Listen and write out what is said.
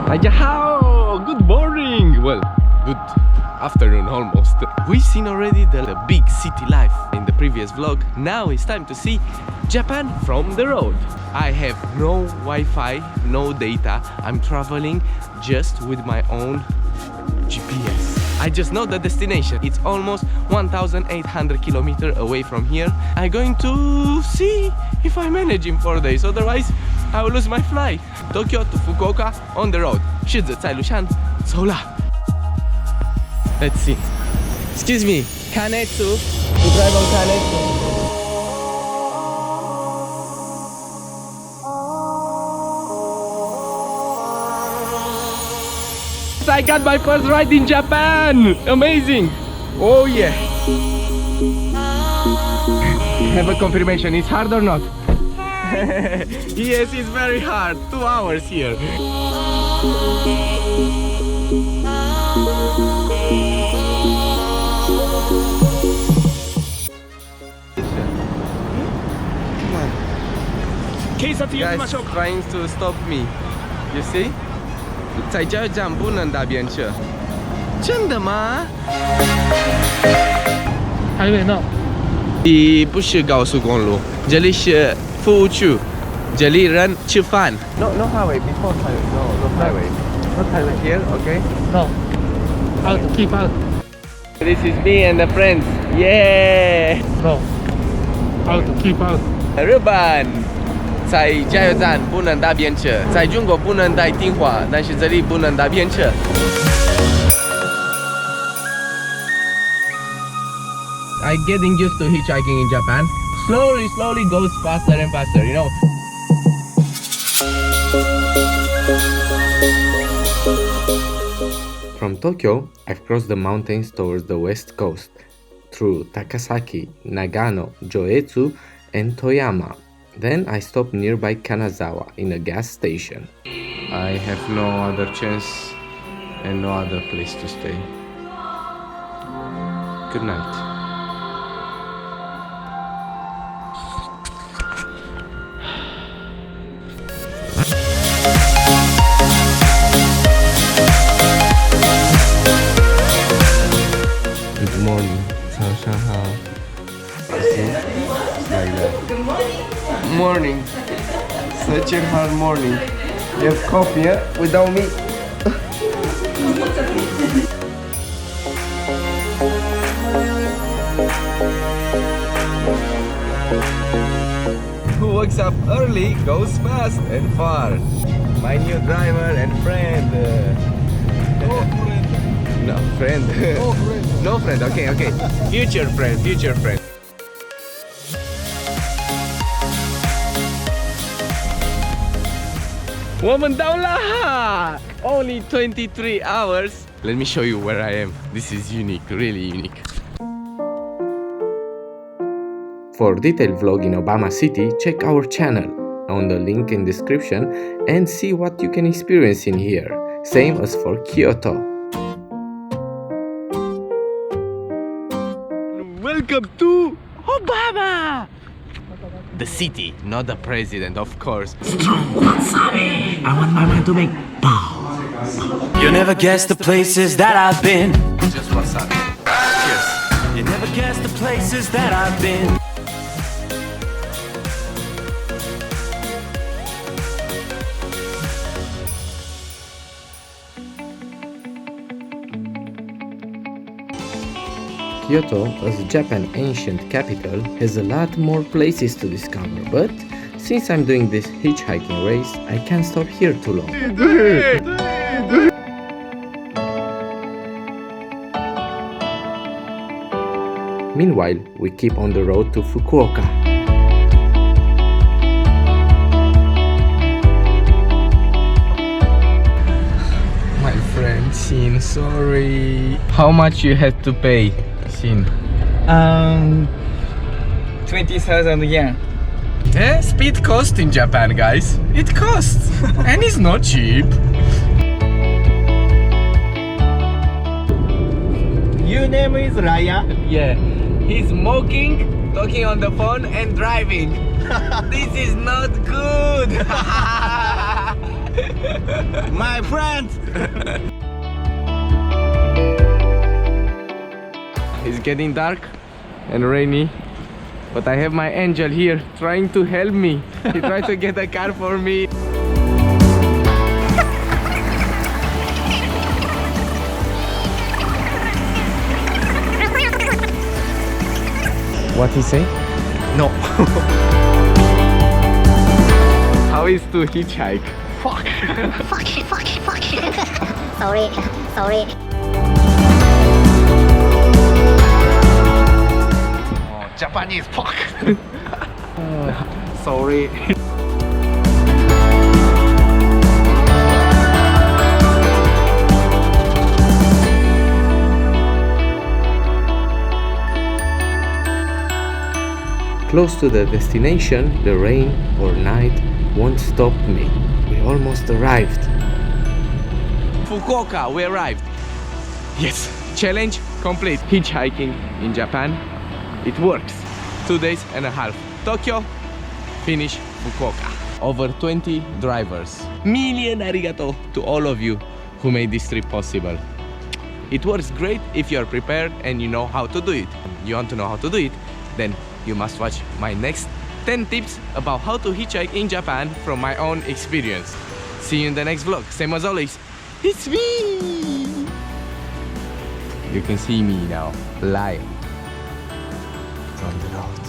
Ajahao! Good morning! Well, good afternoon almost. We've seen already the big city life in the previous vlog. Now it's time to see Japan from the road. I have no Wi-Fi, no data. I'm traveling just with my own GPS. I just know the destination. It's almost 1,800 kilometers away from here. I'm going to see if I manage in 4 days. Otherwise, I will lose my flight. Tokyo to Fukuoka on the road. 是的，在路上走了。Let's see. Excuse me, Kanetsu. To drive on Kanetsu. I got my first ride in Japan! Amazing! Oh yeah! Have a confirmation, it's hard or not? Yes, it's very hard. 2 hours here. Come on. Guys trying to stop me. You see? 在加油站不能搭便车。真的吗？还没呢。这不是高速公路，这里是服务区，这里人吃饭。No highway before highway. No highway. Not highway here, okay? No. Out, keep out. This is me and the friends. Yeah. No. Out, keep out. 日本。在加油站不能搭便车，在中国不能带电话，但是这里不能搭便车。I'm getting used to hitchhiking in Japan. Slowly goes faster and faster, you know. From Tokyo, I've crossed the mountains towards the west coast, through Takasaki, Nagano, Joetsu, and Toyama. Then I stopped nearby Kanazawa in a gas station. I have no other chance and no other place to stay. Good night. Good morning. 早上好。Good morning. Such a hard morning. You have coffee, yeah? Without me. Who wakes up early goes fast and far. My new driver and friend. No friend. No friend. Okay. Future friend. Only 23 hours. Let me show you where I am. This is unique, really unique. For detailed vlog in Obama City, check our channel on the link in description and see what you can experience in here. Same as for Kyoto. Welcome to Obama! The city, not the president, of course. Wasabi. I want my man to make pow. You never guess the places that I've been. Just wasabi. Cheers. You never guess the places that I've been. Kyoto, as Japan's ancient capital, has a lot more places to discover, but since I'm doing this hitchhiking race, I can't stop here too long. Meanwhile, we keep on the road to Fukuoka. My friend Shin, sorry. How much you had to pay? 20,000 yen. Speed costs in Japan, guys. It costs, and it's not cheap. Your name is Ryan? Yeah, he's smoking, talking on the phone, and driving. This is not good. My friend. It's getting dark and rainy, but I have my angel here trying to help me. He tried to get a car for me. What he say? No. How is to hitchhike? Fuck. Sorry. Japanese fuck. Sorry. Close to the destination, the rain or night won't stop me. We almost arrived. Fukuoka, we arrived. Yes, challenge complete. Hitchhiking in Japan, it works. 2 days and a half. Tokyo, finish Fukuoka. Over 20 drivers. Million arigato to all of you who made this trip possible. It works great if you are prepared and you know how to do it. You want to know how to do it? Then you must watch my next 10 tips about how to hitchhike in Japan from my own experience. See you in the next vlog. Same as always, it's me! You can see me now, live on the road.